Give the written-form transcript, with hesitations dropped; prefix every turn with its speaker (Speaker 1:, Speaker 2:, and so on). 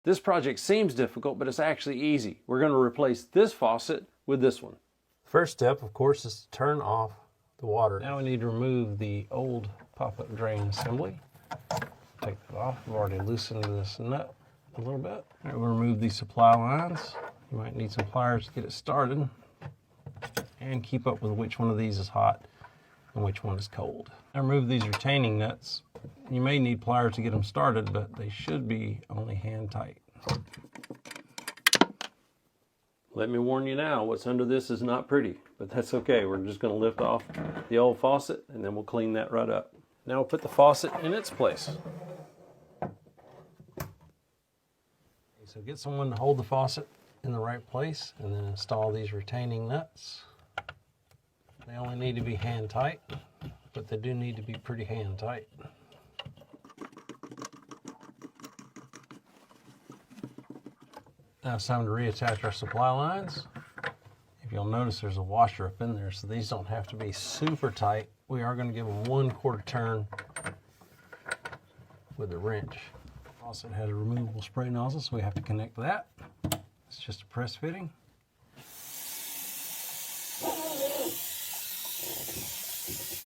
Speaker 1: This project seems difficult, but it's actually easy. We're going to replace this faucet with this one.
Speaker 2: First step, of course, is to turn off the water.
Speaker 1: Now we need to remove the old pop-up drain assembly. Take that off. We've already loosened this nut a little bit. All right, we'll remove these supply lines. You might need some pliers to get it started and keep up with which one of these is hot and which one is cold. Now remove these retaining nuts. You may need pliers to get them started, but they should be only hand tight. Let me warn you now, what's under this is not pretty, but that's okay. We're just going to lift off the old faucet and then we'll clean that right up. Now we'll put the faucet in its place. So get someone to hold the faucet in the right place and then install these retaining nuts. They only need to be hand tight, but they do need to be pretty hand tight. Now it's time to reattach our supply lines. If you'll notice, there's a washer up in there, so these don't have to be super tight. We are going to give them 1/4 turn with a wrench. Also, it has a removable spray nozzle, so we have to connect that. It's just a press fitting.